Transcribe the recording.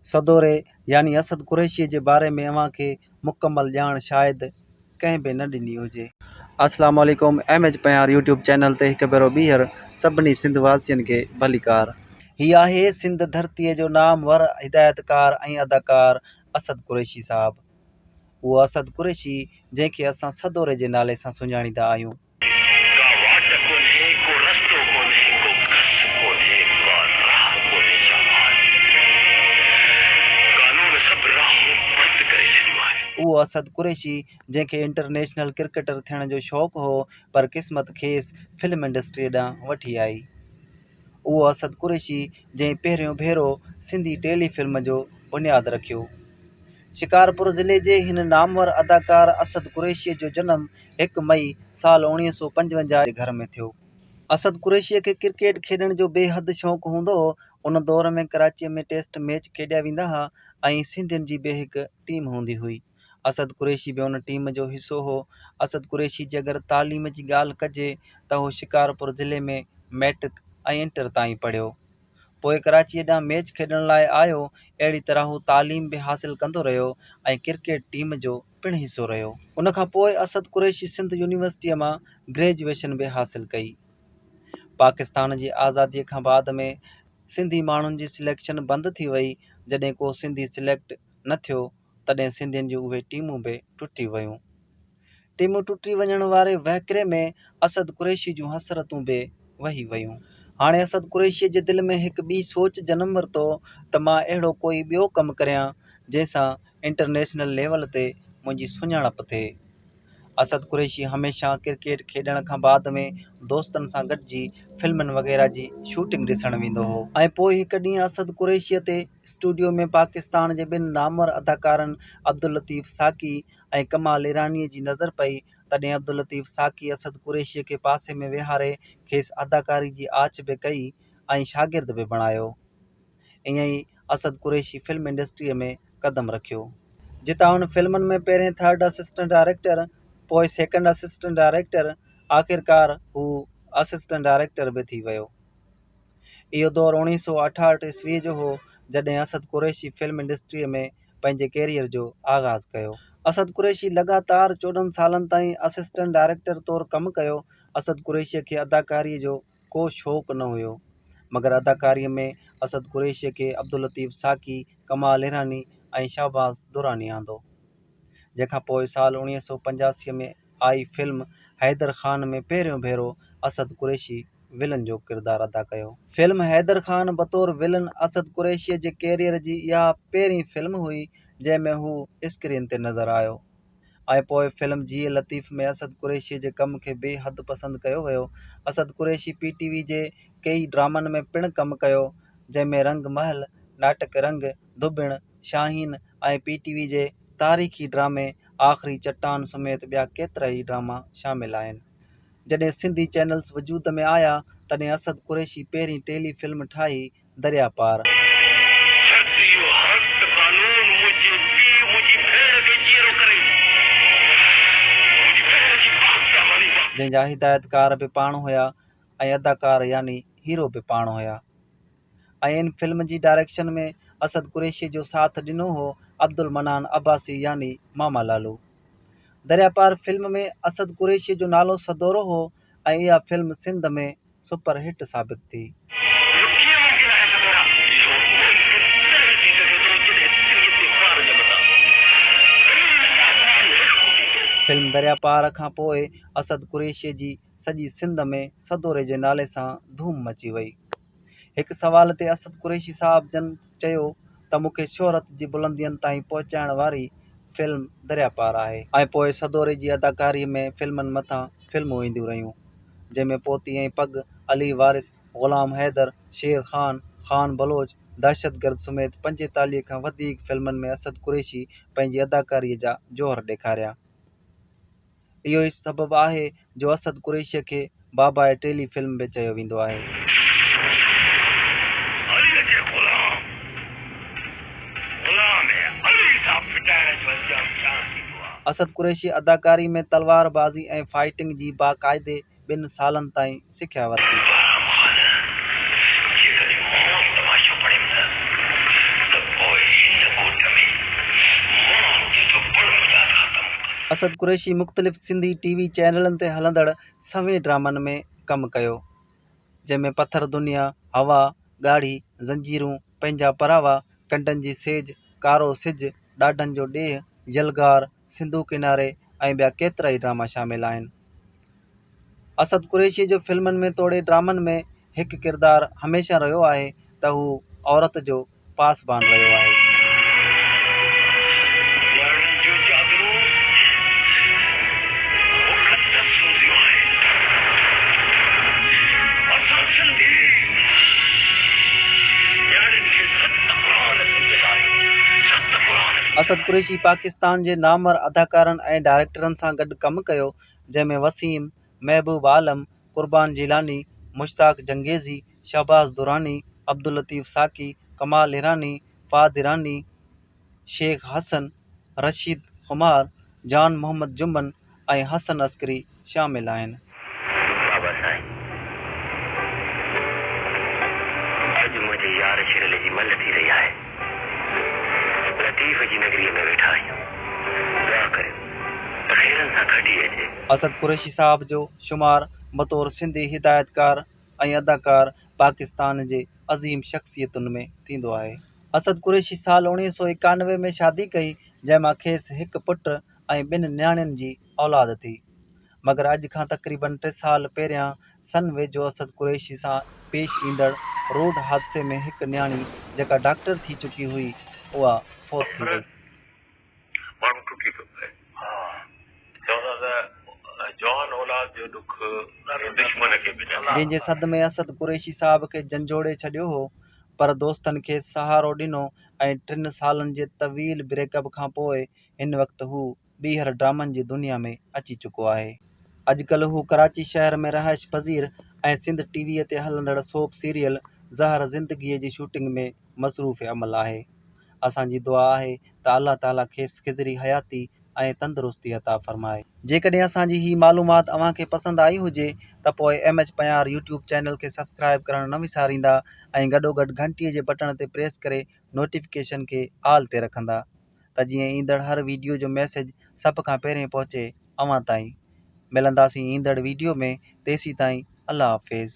सदोरे यानी असद कुरैशी जे बारे में अव्हांखे मुकमल ॼाण शायदि कंहिं बि न ॾिनी हुजे। अस्सलाम वालेकुम। एमएच पयार यूट्यूब चैनल ते हिकु भेरो ॿीहर सभिनी सिंध वासियुनि खे भलीकार। हीअ आहे सिंध धरतीअ जो नामवर हिदायतकार ऐं अदाकार असद कुरैशी साहब। उहो असद कुरैशी जंहिंखे असां सदोरे जे नाले सां सुञाणींदा आहियूं। उहो असद कुरैशी जंहिंखे इंटरनेशनल क्रिकेटर थियण जो शौक़ु हो पर क़िस्मत खेसि फिल्म इंडस्ट्री ॾांहुं वठी आई। उहो असद कुरैशी जंहिं पहिरियों भेरो सिंधी टेलीफिल्म जो बुनियादु रखियो। शिकारपुर ज़िले जे हिन नामवर अदाकार असद कुरैशीअ जो जनमु 1 मई साल 1955 जे घर में थियो। असद कुरैशीअ खे क्रिकेट खेॾण जो बेहद शौक़ु हूंदो हो। उन दौर में कराचीअ में टेस्ट मैच खेॾिया वेंदा हुआ ऐं सिंधियुनि जी बि हिकु टीम हूंदी हुई। असद कुरैशी बि उन टीम जो हिसो हो। असद कुरैशी जी अगरि तालीम जी ॻाल्हि कजे त हू शिकारपुर ज़िले में मैट्रिक ऐं इंटर ताईं पढ़ियो। पोइ कराचीअ ॾांहुं मैच खेॾण लाइ आयो। अहिड़ी तरह हू तालीम बि हासिलु कंदो रहियो ऐं क्रिकेट टीम जो पिणु हिसो रहियो। उन खां पोइ असद कुरैशी सिंध यूनिवर्सिटीअ मां ग्रेजुएशन बि हासिलु कई। पाकिस्तान जी आज़ादीअ खां बाद में सिंधी माण्हुनि जी सिलेक्शन बंदि थी वई। जॾहिं को सिंधी सिलेक्ट न थियो तॾहिं सिंधियुनि जूं उहे टीमूं बि टुटी वयूं। टीमूं टुटी वञण वारे वहकिरे में असद कुरैशी जूं हसरतूं बि वही वयूं। हाणे असद कुरैशीअ जे दिलि में हिकु ॿी सोच जनमु वरितो त मां अहिड़ो कोई ॿियो कमु करियां जंहिंसां इंटरनेशनल लेवल ते मुंहिंजी सुञाणप थिए। असद कुरैशी हमेशह क्रिकेट खेॾण खां बाद में दोस्तनि सां गॾिजी फिल्मनि वग़ैरह जी शूटिंग ॾिसणु वेंदो हो। ऐं पोइ हिकु ॾींहुं असद कुरैशीअ ते स्टूडियो में पाकिस्तान जे ॿिनि नामवर अदाकारनि अब्दुल लतीफ़ साकी ऐं कमाल ईरानीअ जी नज़र पई। तॾहिं अब्दुल लतीफ़ साकी असद कुरैशीअ खे पासे में वेहारे खेसि अदाकारी जी आछ बि कई ऐं शागिर्द बि बणायो। ईअं ई असद कुरैशी फिल्म इंडस्ट्रीअ में क़दम रखियो, जितां हुन फिल्मनि में पहिरें 3rd असिस्टेंट डायरेक्टर, पोइ 2nd असिस्टेंट डायरेक्टर, आख़िरकार हू असिस्टेंट डायरेक्टर बि थी वियो। इहो दौर 1968 ईस्वीअ जो हो जॾहिं असद कुरैशी फिल्म इंडस्ट्रीअ में पंहिंजे कैरियर जो आगाज़ कयो। असद कुरैशी लगातार 14 सालनि ताईं असिस्टेंट डायरेक्टर तौरु कमु कयो। असद कुरैशीअ खे अदाकारीअ जो को शौक़ु न हुयो, मगर अदाकारीअ में असद कुरैशीअ खे अब्दुल लतीफ़ साकी, कमाल ईरानी ऐं शाहबाज़ दुरानी आंदो। जंहिंखां पोइ साल 1985 में आई फिल्म हैदर ख़ान में पहिरियों भेरो असद कुरैशी विलन जो किरदारु अदा कयो। फिल्म हैदर ख़ान बतौर विलन असद कुरैशीअ जे कैरियर जी इहा पहिरीं फिल्म हुई जंहिं में हू स्क्रीन ते नज़र आयो। ऐं पोइ फिल्म जी लतीफ़ में असद कुरैशीअ जे कम खे बेहद पसंदि कयो वियो। असद कुरैशी PTV जे कई ड्रामनि में पिणु कमु कयो, जंहिंमें रंग महल, नाटक रंग, धुबिण, शाहीन ऐं PTV जे तारीख़ी ड्रामे आख़िरी चट्टान समेत ॿिया केतिरा ई ड्रामा शामिल आहिनि। जॾहिं सिंधी चैनल्स वजूद में आया तॾहिं असद कुरैशी पहिरीं टेली फिल्म ठाही दरिया पार। जंहिंजा हिदायतकार बि पाण हुया ऐं अदाकार यानी हीरो बि पाण हुया। ऐं इन फिल्म जी डायरेक्शन में असद कुरैशीअ जो साथ ॾिनो हो अब्दुल मनान अब्बासी यानी मामा लालू। दरिया पार फिल्म में असद कुरैशीअ जो नालो सदोरो हो ऐं इहा फिल्म सिंध में सुपर हिट साबित थी। फिल्म दरिया पार खां पोइ असद कुरैशीअ जी सॼी सिंध में सदोरे जे नाले सां धूम मची वई। हिकु सवाल ते असद कुरैशी साहब जन चयो त मूंखे शोहरत जी बुलंदियनि ताईं पहुचाइण वारी फिल्म दरिया पार आहे। ऐं पोइ सदोरे जी अदाकारीअ में फिल्मनि मथां फिल्मूं ईंदियूं रहियूं, जंहिंमें पोती ऐं पग, अली वारिस, ग़ुलाम हैदर, शेर ख़ान, ख़ान बलोच, दहशतगर्द समेत 45 खां वधीक फिल्मनि में असद कुरैशी पंहिंजी अदाकारीअ जा जोहर ॾेखारिया। इहो ई सबबु आहे जो असद कुरैशीअ खे बाबा टेली फिल्म बि चयो वेंदो आहे। असद कुरैशी अदाकारी में तलवारबाज़ी ऐं फाइटिंग जी बाक़ाइदे 2 सालनि ताईं सिख्या वरिती। असद कुरैशी मुख़्तलिफ़ सिंधी TV चैनलनि ते हलंदड़ सवें ड्रामनि में कमु कयो, जंहिंमें पथर दुनिया, हवा, ॻाढ़ी, ज़ंजीरूं, पंहिंजा परावा, कंडनि जी सेज, कारो सिज, ॾाढनि जो ॾेह, यलगार, सिंधु किनारे ऐं ॿिया केतिरा ई ड्रामा शामिल आहिनि। असद कुरैशीअ जो फिल्मनि में तोड़े ड्रामनि में हिकु किरदारु हमेशह रहियो आहे त हू औरत जो पासबान रहियो आहे। असद कुरैशी पाकिस्तान जे नामवर अदाकारनि ऐं डायरेक्टरनि सां गॾु कमु कयो, जंहिंमें वसीम, महबूब आलम, कुर्बान जिलानी, मुश्ताक जंगेज़ी, शहबाज़ दुरानी, अब्दुल लतीफ़ साकी, कमाल ईरानी, फ़ाद ईरानी, शेख हसन, रशीद खुमार, जान मोहम्मद जुम्मन ऐं हसन अस्करी शामिल आहिनि। असद कुरैशी साहब जो शुमार बतौर सिंधी हिदायतकार ऐं अदाकार पाकिस्तान जे अज़ीम शख़्सियतुनि में थींदो आहे। असद कुरैशी साल 1991 में शादी कई, जंहिंमां खेसि हिकु पुटु ऐं 2 नियाणियुनि जी औलाद थी, मगर अॼु खां तक़रीबन 3 साल पहिरियां सन वेझो असद कुरैशी सां पेश ईंदड़ रोड हादसे में हिकु नियाणी जेका डॉक्टर थी चुकी हुई, उहा फौत थी वई। जंहिंजे सदमे असद कुरैशी साहब खे झंझोड़े छॾियो हो, पर दोस्तनि खे सहारो ॾिनो ऐं 3 सालनि जे तवील ब्रेकअप खां पोइ हिन वक़्तु हू ॿीहर ड्रामनि जी दुनिया में अची चुको आहे। अॼुकल्ह हू कराची शहर में रहाइश पज़ीर ऐं सिंध टीवीअ ते हलंदड़ सोप सीरियल ज़हर ज़िंदगीअ जी शूटिंग में मसरूफ़ अमल आहे। असांजी दुआ आहे त अल्लाह ताला खेसि खिज़री हयाती ऐं तंदुरुस्ती अता फ़रमाए। जेकॾहिं असांजी ही मालूमात अव्हांखे पसंदि आई हुजे त पोइ MH पयार यूट्यूब चैनल खे सब्सक्राइब करणु न विसारींदा ऐं गॾोगॾु घंटीअ जे बटण ते प्रेस करे नोटिफिकेशन खे ऑल ते रखंदा, त जीअं ईंदड़ हर वीडियो जो मैसेज सभ खां पहिरियों पहुचे अव्हां ताईं। मिलंदासीं ईंदड़ वीडियो में, तेसीं ताईं अल्लाह हाफ़िज़।